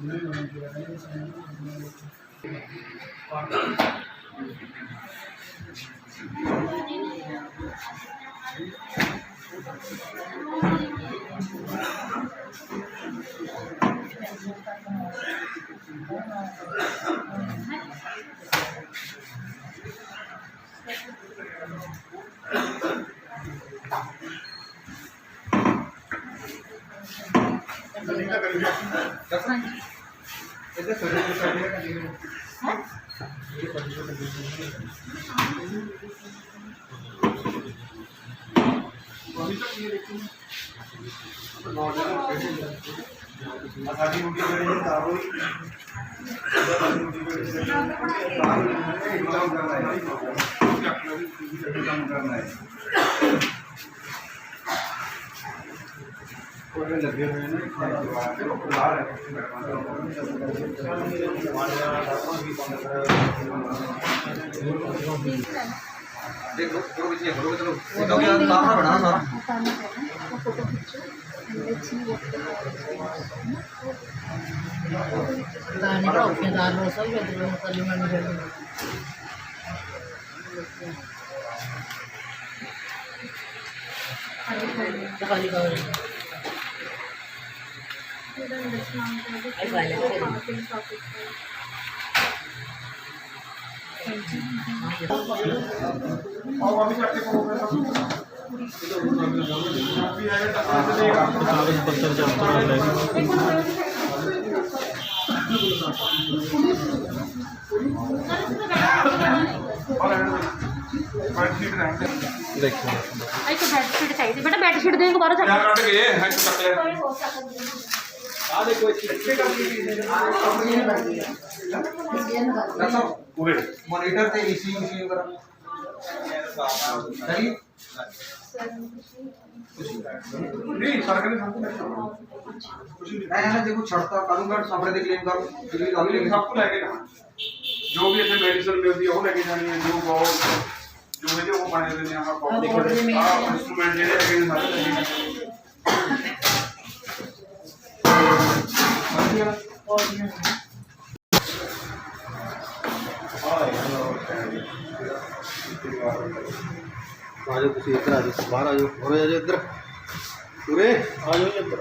लगे हुए हैं देखो एक बेडशीट चाहिए बेटा बेडशीट देंगे बाहर से कट गए हैं आ देखो पूरे मॉनिटर थे इसी वगैरह सही नहीं सरकारी कुछ नहीं देखो छड़ता करूंगा सामने देख लेंगे करो अभी सबको लेके जाना जो भी ऐसे मेडिसिन मिलती है वो लेके जानी है जो जो है वो बने देने हैं आप इंस्ट्रूमेंट जे है सारे आज तुम इधर आ जाओ बाहर आ जाओ और आ जाओ इधर पूरे आ जाओ इधर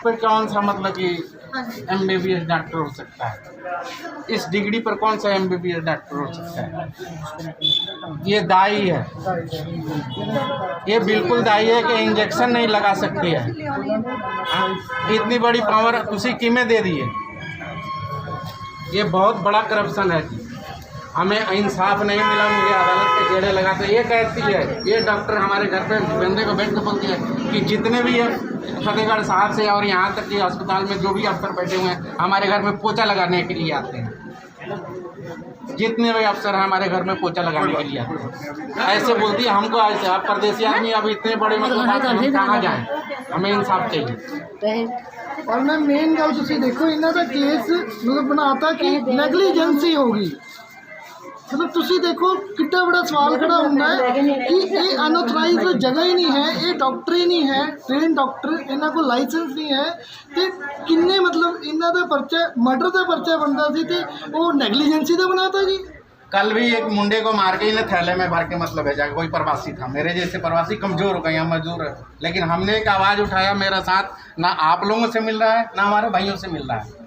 पर कौन सा मतलब कि MBBS डॉक्टर हो सकता है? इस डिग्री पर कौन सा MBBS डॉक्टर हो सकता है? ये दाई है, ये बिल्कुल दाई है कि इंजेक्शन नहीं लगा सकती है। इतनी बड़ी पावर उसी कीमें दे दी है। ये बहुत बड़ा करप्शन है। हमें इंसाफ नहीं मिला, मुझे अदालत के गेड़े लगाते। ये कहती है, ये डॉक्टर हमारे घर पे बंदे को बैठ के बोलती है कि जितने भी है फतेहगढ़ साहब से और यहाँ तक कि अस्पताल में जो भी अफसर बैठे हुए हैं हमारे घर में पोछा लगाने के लिए आते हैं। जितने भी अफसर हैं हमारे घर में पोछा लगाने के लिए आते हैं। ऐसे बोलती है हमको। ऐसे आप परदेसी आदमी अब इतने बड़े मतलब कहाँ जाएँ? हमें इंसाफ चाहिए। और मैं मेन गल तुसीं देखो इन्हां दा केस मतलब बनाता कि नैगलीजेंसी होगी। मतलब तुसी देखो कितना बड़ा सवाल खड़ा होता है कि ये अनऑथराइज जगह ही नहीं है, ये डॉक्टर ही नहीं है, ट्रेन डॉक्टर इन्हों को लाइसेंस नहीं है। तो किन्ने मतलब इन्हों का परचा मर्डर का परचा बनता सी ते वो नैगलीजेंसी का बनाता जी। कल भी एक मुंडे को मार के इन्हें थैले में भर के मतलब भेजा। कोई प्रवासी था, मेरे जैसे प्रवासी कमज़ोर हो गए हैं, मजदूर है, लेकिन हमने एक आवाज़ उठाया। मेरा साथ ना आप लोगों से मिल रहा है ना हमारे भाइयों से मिल रहा है।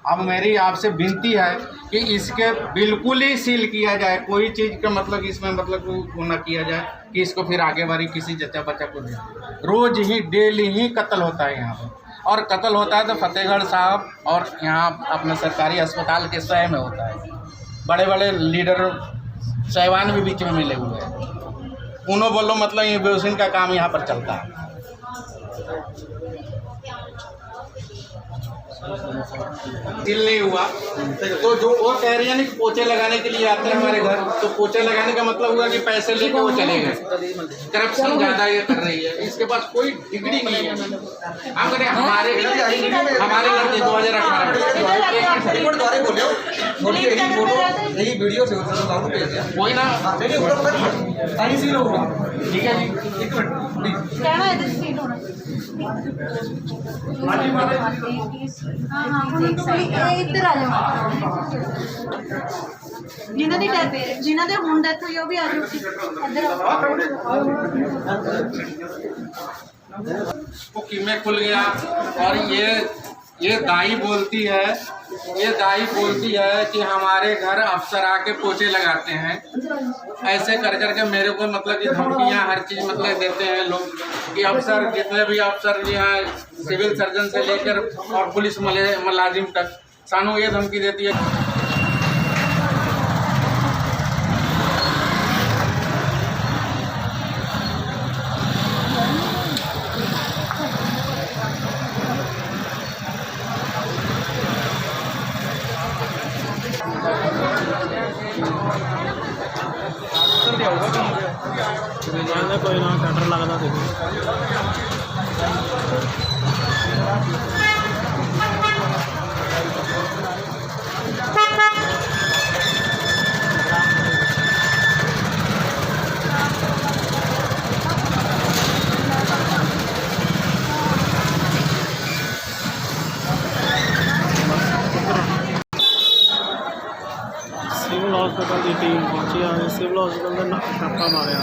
अब मेरी आपसे विनती है कि इसके बिल्कुल ही सील किया जाए। कोई चीज़ का मतलब इसमें मतलब वो न किया जाए कि इसको फिर आगे बारी किसी जच्चा बच्चा को दे। रोज़ ही डेली ही कत्ल होता है यहाँ पर, और कत्ल होता है तो फतेहगढ़ साहब और यहाँ अपने सरकारी अस्पताल के सह में होता है। बड़े बड़े लीडर सहवान भी बीच में मिले हुए हैं। उन्होंने बोलो मतलब ये बेहोशिन का काम यहाँ पर चलता है। दिल नहीं हुआ तो जो वो कह रही है ना कि पोछे लगाने के लिए आते हैं हमारे घर, तो पोछे लगाने का मतलब हुआ कि पैसे लेके वो चले गए। करप्शन ज़्यादा ये कर रही है। इसके पास कोई डिग्री नहीं है। अगर हमारे लड़के 2018 रिपोर्ट द्वारे बोले हो थोड़ी यही फोटो यही वीडियो से होता है आपको भेज दिया कोई ना नहीं फोटो आई सी लोग ठीक है जी। एक मिनट कहना है दिस सीट होना ਇੱਧਰ ਆ ਜਾਓ ਜਿਨ੍ਹਾਂ ਦੀ ਡੈਥ ਜਿਨ੍ਹਾਂ ਦੇ ਹੁਣ ਡੈਥ ਹੋਈ ਉਹ ਵੀ ਆ ਜਾਓ ਇੱਧਰ वो कीमे खुल गया। और ये दाई बोलती है कि हमारे घर अफसर आके पोछे लगाते हैं। ऐसे कर करके मेरे को मतलब कि धमकियाँ हर चीज़ मतलब देते हैं लोग कि अफसर जितने भी अफसर यहाँ सिविल सर्जन से लेकर और पुलिस मुलाजिम तक सानू ये धमकी देती है। कोई ना कटर लगता देखो सिविल हॉस्पिटल की टीम पहुंची है। सिविल हॉस्पिटल का छापा मारिया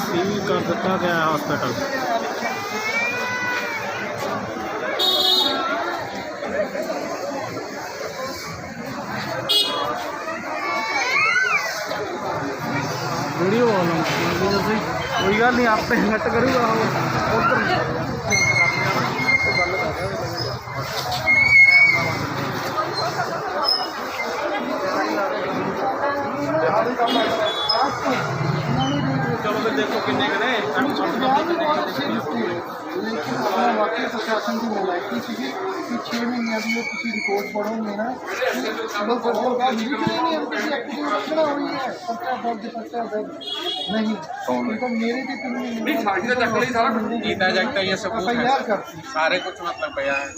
सील कर दिया गया है हॉस्पिटल। वीडियो कोई गल नहीं आपे नेट करूँगा उधर चलो फिर देखो किन्ने कने वाकई प्रशासन की नलायकी थी कि 6 महीने की रिपोर्ट पढ़ो मेरा सिविल सर्जन का रखना हुई है पट्टा दर्द नहीं तो मेरे भी 3 महीने साड़ी का चक्कर ही सारा जीता जागता ये सब कुछ है। यार करती सारे कुछ मतलब भैया है।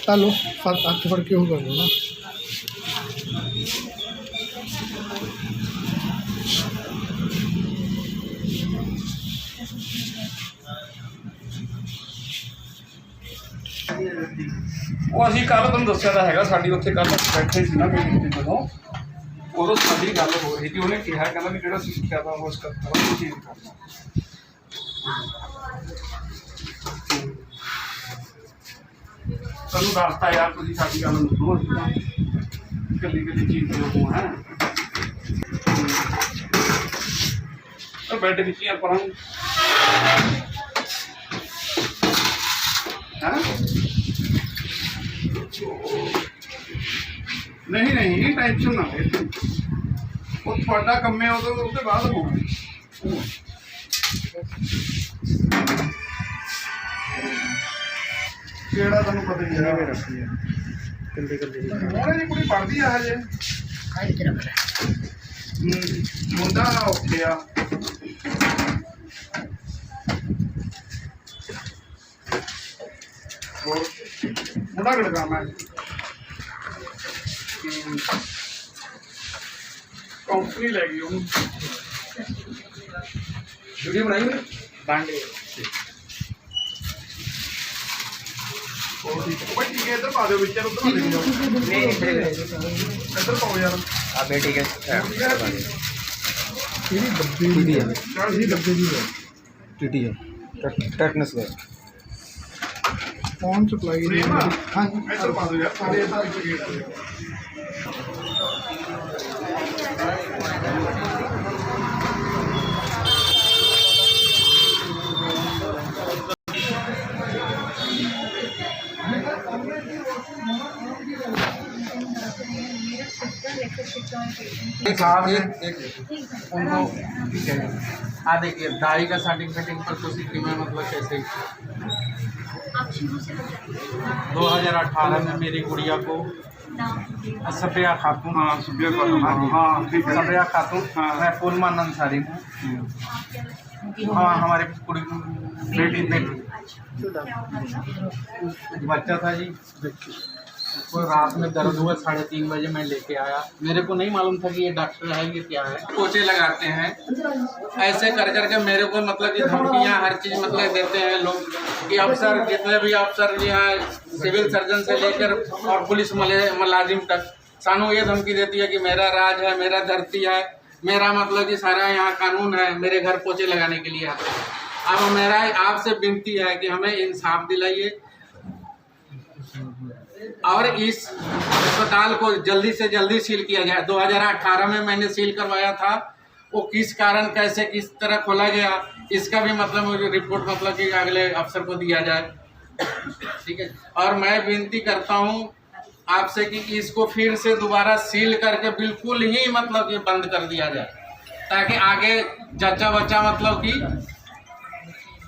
चलो हाथ फड़ के हो कर लो ना ਉਹ ਅਸੀਂ ਕੱਲ ਤੁਹਾਨੂੰ ਦੱਸਿਆ ਤਾਂ ਹੈਗਾ ਸਾਡੀ ਉੱਥੇ ਕੱਲ ਬੈਠੇ ਸੀ ਨਾ ਮੀਟਿੰਗ ਤੇ ਜਦੋਂ ਉਦੋਂ ਸਾਡੀ ਗੱਲ ਹੋ ਰਹੀ ਸੀ ਉਹਨੇ ਕਿਹਾ ਕਹਿੰਦਾ ਵੀ ਜਿਹੜਾ ਸਿੱਖਿਆ ਦਾ ਉਸ ਕਰਤਾ ਉਹ ਚੀਜ਼ ਕਰਨਾ ਤੁਹਾਨੂੰ ਦੱਸਤਾ ਯਾਰ ਤੁਸੀਂ ਸਾਡੀ ਗੱਲ ਨੂੰ ਸੁਣੋ ਕੱਲੀ ਕੱਲੀ ਚੀਜ਼ ਤੇ ਉਹ ਹੈ ਉਹ ਬੈਠ ਵਿੱਚ ਹੀ ਆਪਾਂ नहीं नहीं टेंशन ना ले वो थोड़ा कम है उसके बाद होना केड़ा तुहानू पता ही है कल्ली कल्ली कुड़ी पढ़दी है हजे मुंडा ओके आ और मुंडा किहड़ा काम है कंपनी लगी हूँ वीडियो बनाई हुई बांडे भाई ठीक है इधर पा दो बिच्चे उधर ले जाओ नहीं इधर पाओ यार आप बेटी के चल ठीक डब्बे दी है टीटी है टेटनस है फोन सप्लाई प्रेम हाँ इधर पा दो यार सारे इधर गेट साहब उनको ठीक है देखिए दाई का सर्टिफिकेट पर कुछ की मैं मतलब कैसे 2018 में मेरी गुड़िया को सबिया खातून हाँ सुबिया खातून हाँ ठीक है सबिया खातून हाँ। मैं फुलमान अंसारी हूँ हाँ हमारे कुड़ी बेटी बच्चा था जी कोई रात में दर्द हुआ 3:30 बजे मैं लेके आया मेरे को नहीं मालूम था कि ये डॉक्टर है ये क्या है पोचे लगाते हैं ऐसे कर करके मेरे को मतलब कि धमकियाँ हर चीज़ मतलब देते हैं लोग कि अफसर जितने भी अफसर यहाँ सिविल सर्जन से लेकर और पुलिस मुलाजिम तक सानू ये धमकी देती है कि मेरा राज है मेरा धरती है मेरा मतलब कि सारा यहाँ कानून है मेरे घर पोचे लगाने के लिए आते हैं। अब मेरा आपसे विनती है कि हमें इंसाफ दिलाइए और इस अस्पताल को जल्दी से जल्दी सील किया जाए। 2018 में मैंने सील करवाया था वो किस कारण कैसे किस तरह खोला गया इसका भी मतलब मुझे रिपोर्ट मतलब कि अगले अफसर को दिया जाए ठीक है। और मैं विनती करता हूँ आपसे कि इसको फिर से दोबारा सील करके बिल्कुल ही मतलब कि बंद कर दिया जाए ताकि आगे जच्चा बच्चा मतलब कि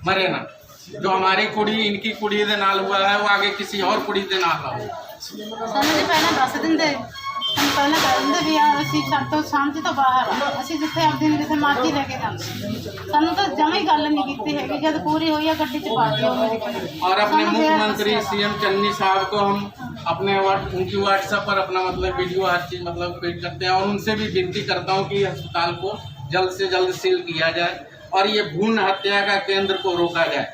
मरे ना जो हमारी कुड़ी इनकी कुड़ी दे नाल हुआ है वो आगे किसी और कुड़ी दे नाल हो। ਸਾਨੂੰ ਜੀ ਪਹਿਲਾਂ ਦੱਸ ਦਿੰਦੇ ਸਾਨੂੰ ਪਹਿਲਾਂ ਕਹਿ ਦਿੰਦੇ ਵੀ ਆ ਅਸੀਂ ਸਾਡੇ ਤੋਂ ਸਾਂਝੇ ਤੋਂ ਬਾਹਰ ਆ ਅਸੀਂ ਜਿੱਥੇ ਆਪਦੇ ਨੂੰ ਜਿੱਥੇ ਮਰਜ਼ੀ ਲੈ ਕੇ ਜਾਂਦੇ ਸਾਨੂੰ ਤਾਂ ਜਮਾਂ ਹੀ ਗੱਲ ਨਹੀਂ ਕੀਤੀ ਹੈਗੀ ਜਦ ਪੂਰੀ ਹੋਈ ਆ ਗੱਡੀ 'ਚ ਪਾ ਦਿਓ ਮੇਰੀ ਕੁੜੀ और अपने मुख्यमंत्री सीएम चन्नी साहब को हम अपने उनकी व्हाट्सएप पर अपना मतलब वीडियो हर चीज़ मतलब फीड करते हैं और उनसे भी विनती करता हूँ कि अस्पताल को जल्द से जल्द सील किया जाए और ये भ्रूण हत्या का केंद्र को रोका जाए।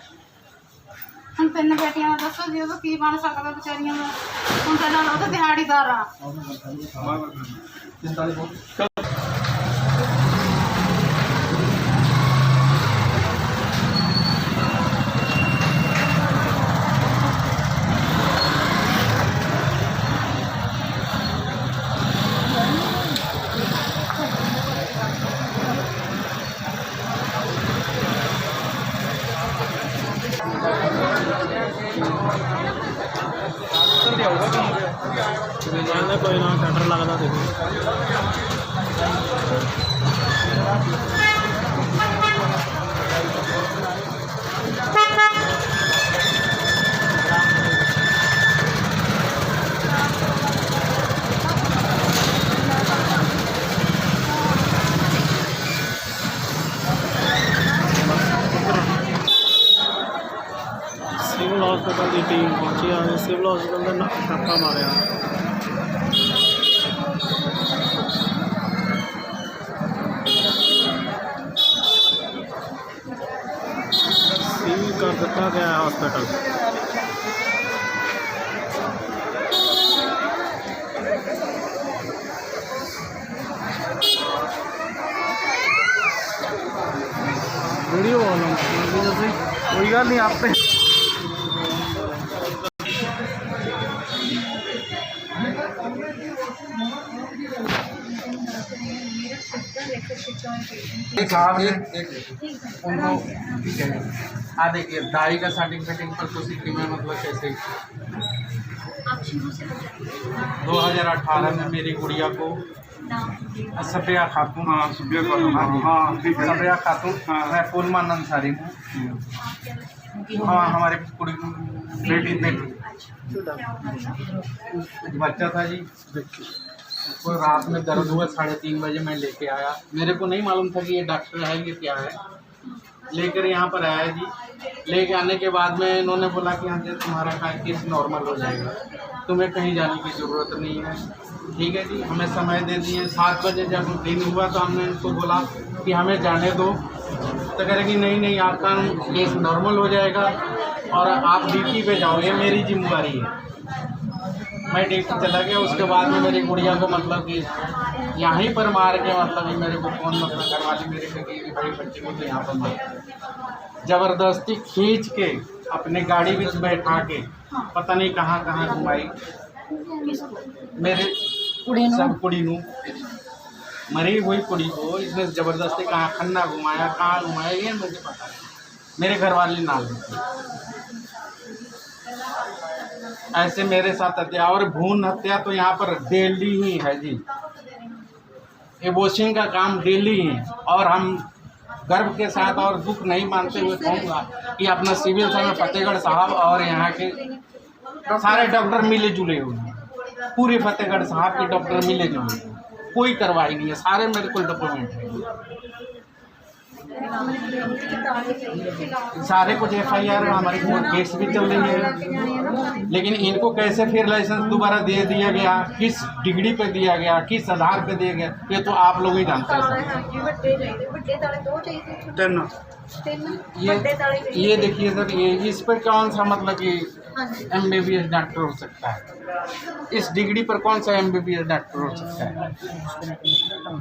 ਹੁਣ 3 ਬੇਟੀਆਂ ਦਾ ਦੱਸੋ ਜੀ ਉਹ ਕੀ ਬਣ ਸਕਦਾ ਵਿਚਾਰੀਆਂ ਦਾ ਹੁਣ ਪਹਿਲਾਂ ਉਹ ਤਾਂ ਦਿਹਾੜੀਦਾਰ ਆ ਕਹਿੰਦੇ ਕੋਈ ਨਾ ਟੈਂਡਰ ਲੱਗਦਾ ਦੇਖੋ ਸਿਵਲ ਹਸਪਤਾਲ ਦੀ ਟੀਮ ਪਹੁੰਚੀ ਆ ਸਿਵਲ ਹਸਪਤਾਲ ਦਾ ਛਾਪਾ ਮਾਰਿਆ सील कर दिता गया है हॉस्पिटल वीडियो कोई गल नहीं आप साहब उनको ठीक है देखिए दाई का सर्टिफिकेट पर कुछ की मैं मतलब कैसे 2018 में मेरी गुड़िया को सबिया खातून हाँ सुबिया खातून हाँ ठीक है सबिया खातून हाँ। मैं फुलमान अंसारी हूँ हाँ हमारे कुड़ी बेटी बच्चा था जी वो रात में दर्द हुआ 3:30 बजे मैं लेके आया। मेरे को नहीं मालूम था कि ये डॉक्टर है ये क्या है। लेकर यहाँ पर आया जी। लेके आने के बाद में इन्होंने बोला कि हाँ जी तुम्हारा केस नॉर्मल हो जाएगा, तुम्हें कहीं जाने की ज़रूरत नहीं है। ठीक है जी, हमें समय दे दिए। 7 बजे जब दिन हुआ तो हमने इनको बोला कि हमें जाने दो, तो कह रहे कि नहीं आपका केस नॉर्मल हो जाएगा और आप ड्यूटी पे जाओ, ये मेरी जिम्मेदारी है। मैं ड्यूटी चला गया। उसके बाद में मेरी गुड़िया को मतलब कि यहीं पर मार के मतलब कि मेरे को फ़ोन मतलब घर वाली मेरे को कि भाई बच्चे को तो यहाँ पर मार, ज़बरदस्ती खींच के अपने गाड़ी में बैठा के पता नहीं कहाँ घुमाई मेरे सब कुड़ी नू, मरी हुई कुड़ी को इसने ज़बरदस्ती कहाँ खन्ना घुमाया ये मुझे पता नहीं। मेरे घर वाले नाल ऐसे मेरे साथ हत्या और भ्रूण हत्या तो यहाँ पर डेली ही है जी। ये वॉशिंग का काम डेली ही है। और हम गर्व के साथ और दुख नहीं मानते हुए कहूँगा कि अपना सिविल सर्जन फतेहगढ़ साहब और यहाँ के सारे डॉक्टर मिले जुले हुए हैं। पूरे फतेहगढ़ साहब के डॉक्टर मिले जुले हैं, कोई कार्रवाई नहीं है, सारे मेरे को डॉक्यूमेंट है। सारे कुछ FIR हमारे केस भी चल रही है, लेकिन इनको कैसे फिर लाइसेंस दोबारा दे दिया गया, किस डिग्री पे दिया गया, किस आधार पे दिया गया, ये तो आप लोग ही जानते हैं। ये देखिए सर, ये इस पर कौन सा मतलब कि MBBS डॉक्टर हो सकता है? इस डिग्री पर कौन सा MBBS डॉक्टर हो सकता है?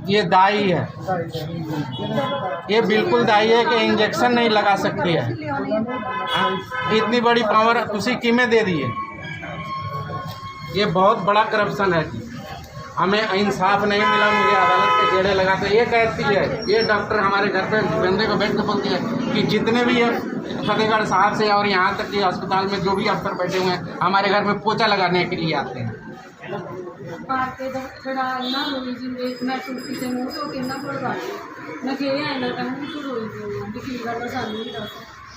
ये दाई है, ये बिल्कुल दाई है कि इंजेक्शन नहीं लगा सकती है। इतनी बड़ी पावर उसी कीमें दे दी है। ये बहुत बड़ा करप्शन है जी। हमें इंसाफ नहीं मिला, मुझे अदालत के गेड़े लगाते। ये कहती है, ये डॉक्टर हमारे घर पे बंदे को बैठ के बोलती है कि जितने भी है फतेहगढ़ साहब से और यहाँ तक कि अस्पताल में जो भी अफसर बैठे हुए हैं हमारे घर में पोछा लगाने के लिए आते हैं। मैं गए ਇਹਨਾਂ ਕਹਿੰਦਾ ਤੂੰ ਰੋਈ ਗਈ ਵੀ ਕੀ ਗੱਲ ਆ ਸਾਨੂੰ ਵੀ ਦੱਸ।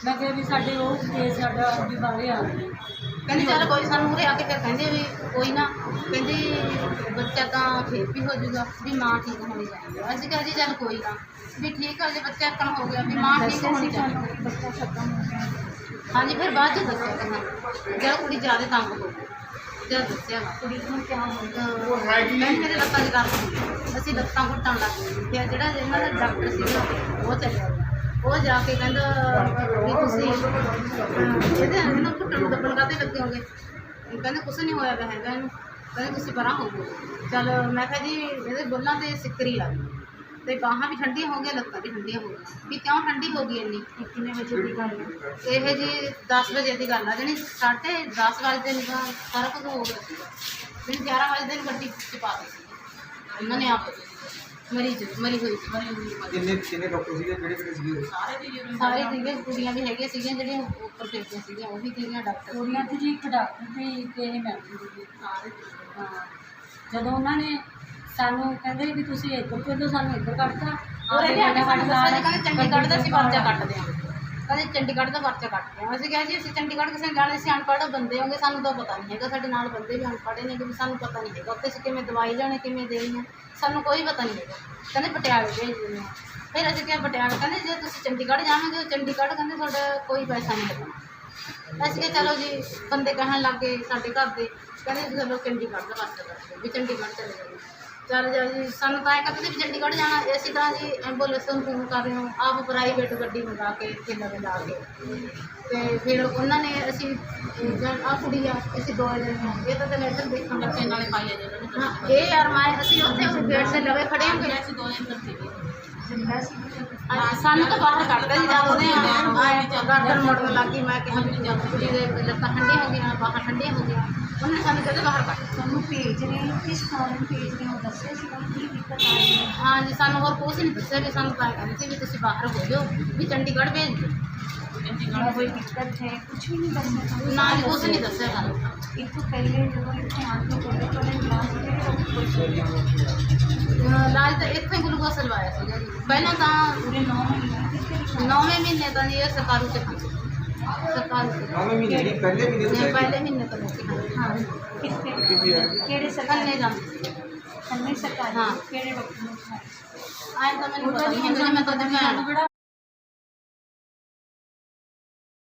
ਮੈਂ ਕਿਹਾ ਵੀ ਸਾਡੇ ਉਹ ਕੇਸ ਸਾਡਾ ਵੀ ਬਾਹਰੇ ਆ ਗਏ। ਕਹਿੰਦੇ ਚੱਲ ਕੋਈ ਸਾਨੂੰ ਉਰੇ ਆ ਕੇ ਫਿਰ ਕਹਿੰਦੇ ਵੀ ਕੋਈ ਨਾ, ਕਹਿੰਦੇ ਬੱਚਾ ਤਾਂ ਠੀਕ ਵੀ ਹੋ ਜਾਊਗਾ ਵੀ ਮਾਂ ਠੀਕ ਹੋਣੀ ਚਾਹੀਦੀ ਹੈ। ਅਸੀਂ ਕਿਹਾ ਜੀ ਚੱਲ ਕੋਈ ਨਾ ਵੀ ਠੀਕ ਹੈ, ਜੇ ਬੱਚਾ ਇੱਕਣ ਹੋ ਗਿਆ ਵੀ ਮਾਂ ਠੀਕ ਹੋਣੀ ਚਾਹੀਦੀ ਹੈ। ਬੱਚਾ ਖਤਮ ਹੋ ਗਿਆ। ਹਾਂਜੀ ਫਿਰ ਬਾਅਦ 'ਚ ਦੱਸਿਆ ਕਿ ਜਦ ਕੁੜੀ ਜ਼ਿਆਦਾ ਤੰਗ ਹੋ ਗਈ, ਜਦ ਦੱਸਿਆ ਕੁੜੀ ਨੂੰ ਕਿਆ ਹੋ ਗਿਆ, ਮੇਰੇ ਲੱਤਾਂ 'ਚ ਦਰਦ ਹੁੰਦੀ, ਅਸੀਂ ਲੱਤਾਂ ਘੁੱਟਣ ਲੱਗ ਗਏ। ਫਿਰ ਜਿਹੜਾ ਇਹਨਾਂ ਦਾ ਡਾਕਟਰ ਸੀਗਾ ਉਹ ਚੱਲਿਆ ਗਿਆ, ਉਹ ਜਾ ਕੇ ਕਹਿੰਦਾ ਵੀ ਤੁਸੀਂ ਇਹਦੇ ਇਹਨੂੰ ਘੁੱਟਣ ਨੂੰ ਦੱਬਣ ਕਾਹਤੇ ਲੱਗੇ ਹੋਗੇ। ਕਹਿੰਦੇ ਕੁਛ ਨਹੀਂ ਹੋਇਆ ਵਾ ਹੈਗਾ ਇਹਨੂੰ, ਕਹਿੰਦੇ ਤੁਸੀਂ ਪਰਾਂ ਹੋਵੋ। ਚੱਲ ਮੈਂ ਕਿਹਾ ਜੀ ਇਹਦੇ ਬੁੱਲਾਂ 'ਤੇ ਸਿੱਕਰੀ ਲੱਗ ਗਈ ਅਤੇ ਬਾਹਾਂ ਵੀ ਠੰਡੀਆਂ ਹੋ ਗਈਆਂ, ਲੱਤਾਂ ਵੀ ਠੰਡੀਆਂ ਹੋ ਗਈਆਂ। ਵੀ ਕਿਉਂ ਠੰਡੀ ਹੋ ਗਈ ਇੰਨੀ? ਕਿੰਨੇ ਵਜੇ ਦੀ ਗੱਲ ਹੈ ਇਹ ਜੀ 10 ਵਜੇ ਦੀ ਗੱਲ ਆ, ਜਾਣੀ 10:30 ਵਜੇ ਨੂੰ ਸਾਰਾ ਕੁਝ ਹੋ ਗਿਆ ਸੀਗਾ। ਮੈਨੂੰ 11 ਵਜੇ ਨੂੰ ਗੱਡੀ 'ਚ ਪਾ ਦਿੱਤੀ ਸੀ ਉਹਨਾਂ ਨੇ ਆਪ। ਮਰੀ ਹੋਈ ਕਿੰਨੇ ਡਾਕਟਰ ਸੀਗੇ, ਕਿਹੜੇ ਸੀਗੇ? ਸਾਰੇ ਸੀਗੇ, ਕੁੜੀਆਂ ਵੀ ਹੈਗੀਆਂ ਸੀਗੀਆਂ ਜਿਹੜੀਆਂ ਉੱਪਰ ਫਿਰਦੀਆਂ ਸੀਗੀਆਂ, ਉਹ ਵੀ ਸੀਗੀਆਂ ਡਾਕਟਰ। ਕੁੜੀਆਂ ਤੇ ਜੀ ਇੱਕ ਡਾਕਟਰ ਸੀ ਤੇ ਇਹ ਮੈਡਮ ਸੀ। ਹਾਂ, ਜਦੋਂ ਉਹਨਾਂ ਨੇ ਸਾਨੂੰ ਕਹਿੰਦੇ ਵੀ ਤੁਸੀਂ ਇੱਧਰ ਭੇਜੋ, ਸਾਨੂੰ ਇੱਧਰ ਕੱਢਤਾ। ਕਹਿੰਦੇ ਚੰਡੀਗੜ੍ਹ ਦਾ ਅਸੀਂ ਪਰਚਾ ਕੱਟਦੇ ਹਾਂ, ਕਹਿੰਦੇ ਚੰਡੀਗੜ੍ਹ ਦਾ ਪਰਚਾ ਕੱਟਦੇ ਹਾਂ। ਅਸੀਂ ਕਿਹਾ ਜੀ ਅਸੀਂ ਚੰਡੀਗੜ੍ਹ ਕਿਸੇ ਨੇ ਜਾਣਾ, ਅਸੀਂ ਅਨਪੜ੍ਹ ਬੰਦੇ ਹੋਗੇ, ਸਾਨੂੰ ਤਾਂ ਪਤਾ ਨਹੀਂ ਹੈਗਾ। ਸਾਡੇ ਨਾਲ ਬੰਦੇ ਵੀ ਅਨਪੜ੍ਹ ਨੇ ਕਿ ਸਾਨੂੰ ਪਤਾ ਨਹੀਂ ਹੈਗਾ ਉੱਥੇ ਅਸੀਂ ਕਿਵੇਂ ਦਵਾਈ ਲੈਣੀ, ਕਿਵੇਂ ਦੇਣੀ ਹੈ, ਸਾਨੂੰ ਕੋਈ ਪਤਾ ਨਹੀਂ ਹੈਗਾ। ਕਹਿੰਦੇ ਪਟਿਆਲੇ ਭੇਜ ਦਿੰਦੇ ਹਾਂ। ਫਿਰ ਅਸੀਂ ਕਿਹਾ ਪਟਿਆਲੇ, ਕਹਿੰਦੇ ਜੇ ਤੁਸੀਂ ਚੰਡੀਗੜ੍ਹ ਜਾਵਾਂਗੇ, ਚੰਡੀਗੜ੍ਹ ਕਹਿੰਦੇ ਤੁਹਾਡਾ ਕੋਈ ਪੈਸਾ ਨਹੀਂ ਲੱਗਣਾ। ਅਸੀਂ ਕਿਹਾ ਚਲੋ ਜੀ, ਬੰਦੇ ਕਹਿਣ ਲੱਗ ਗਏ ਸਾਡੇ ਘਰ ਦੇ, ਕਹਿੰਦੇ ਚਲੋ ਚੰਡੀਗੜ੍ਹ ਦਾ ਪਰਚਾ ਕੱਟਦੇ ਵੀ ਚੰਡੀਗੜ੍ਹ ਚਲੇ ਜਾਓ। ਚੱਲ ਜਾ ਜੀ, ਸਾਨੂੰ ਤਾਂ ਇਹ ਕਹਿੰਦੇ ਵੀ ਚੰਡੀਗੜ੍ਹ ਜਾਣਾ। ਅਸੀਂ ਤਾਂ ਜੀ ਐਂਬੂਲੈਂਸ ਨੂੰ ਫੋਨ ਕਰ ਰਹੇ ਹੋ, ਆਪ ਪ੍ਰਾਈਵੇਟ ਗੱਡੀ ਮੰਗਾ ਕੇ ਇੱਥੇ ਲਗਾ ਕੇ, ਅਤੇ ਫਿਰ ਉਹਨਾਂ ਨੇ ਅਸੀਂ ਆਹ ਕੁੜੀ ਆ, ਅਸੀਂ 2 ਜਣੇ ਹਾਂ। ਇਹ ਤਾਂ ਲੈਟਰ ਦੇਖਣ ਲੱਗੇ ਨਾਲੇ ਪਾਈ ਆ ਜੀ। ਹਾਂ, ਇਹ ਯਾਰ ਮੈਂ ਅਸੀਂ ਉੱਥੇ ਗੇਟ 'ਤੇ ਲਵੇ ਖੜੇ ਹੋਗੇ, ਅਸੀਂ 2 ਜਣੇ ਸੀਗੇ। ਸਾਨੂੰ ਤਾਂ ਬਾਹਰ ਕੱਢਦਾ ਜੀ ਜਦ ਉਹਨੇ ਗਰਦਨ ਮੋੜਨ ਲੱਗ ਗਈ। ਮੈਂ ਕਿਹਾ ਵੀ ਜਦ ਕੁੜੀ ਦੇ ਲੱਤਾਂ ਠੰਡੀਆਂ ਹੋ ਗਈਆਂ, ਬਾਹਾਂ ਠੰਡੀਆਂ ਹੋ ਗਈਆਂ, ਉਹਨੇ ਸਾਨੂੰ ਕਹਿੰਦੇ ਬਾਹਰ ਕੱਢ। ਤੁਹਾਨੂੰ ਭੇਜ ਰਹੇ ਹੋ, ਕਿਸ ਕਾਰਨ ਭੇਜ ਰਹੇ ਹੋ ਦੱਸਿਆ ਸੀ ਕੀ ਦਿੱਕਤ ਆ ਰਹੀ ਹੈ? ਹਾਂ ਜੀ, ਸਾਨੂੰ ਹੋਰ ਕੁਛ ਨਹੀਂ ਦੱਸਿਆ ਵੀ ਸਾਨੂੰ ਤਾਂ ਕਹਿੰਦੇ ਸੀ ਵੀ ਤੁਸੀਂ ਬਾਹਰ ਹੋ ਜਾਓ, ਵੀ ਚੰਡੀਗੜ੍ਹ ਭੇਜ ਦਿਓ। ਚੰਡੀਗੜ੍ਹ ਕੋਈ ਦਿੱਕਤ ਹੈ, ਕੁਛ ਵੀ ਨਹੀਂ ਦੱਸਿਆ ਨਾ ਜੀ, ਕੁਛ ਨਹੀਂ ਦੱਸਿਆ ਸਾਨੂੰ। ਇਹ ਤੋਂ ਪਹਿਲੇ ਜਦੋਂ ਇੱਥੇ ਆਉਣ ਤੋਂ ਪਹਿਲੇ ਇਲਾਜ ਇਲਾਜ ਤਾਂ ਇੱਥੇ ਗਲੂਕੋਸ ਲਵਾਇਆ ਸੀਗਾ ਜੀ। ਪਹਿਲਾਂ ਤਾਂ ਪੂਰੇ 9 ਮਹੀਨੇ 9ਵੇਂ ਮਹੀਨੇ ਤਾਂ ਜੀ ਇਹ ਸਰਕਾਰੂ 'ਚ ਖਾਂਦੇ, ਸਰਕਾਰੂ 'ਚ। 9ਵੇਂ ਮਹੀਨੇ ਨਹੀਂ, ਪਹਿਲੇ ਮਹੀਨੇ ਤੋਂ ਲੈ ਕੇ ਪਹਿਲੇ ਮਹੀਨੇ ਤੋਂ ਲੈ ਕੇ ਖਾਂਦੇ। ਹਾਂ, ਕਿੱਥੇ ਕਿਹੜੇ ਸਰਕਾਰ ਕੰਨੇ ਜਾਂਦੇ ਸੀ, ਨਹੀਂ ਸਰਕਾਰੀ ਹਾਂ। ਕਿਹੜੇ ਡਾਕਟਰ ਨੂੰ ਆਏ ਤਾਂ ਮੈਨੂੰ ਪਤਾ ਨਹੀਂ ਹੈ, ਮੈਂ ਤਾਂ ਸਾਨੂੰ ਕਿਹੜਾ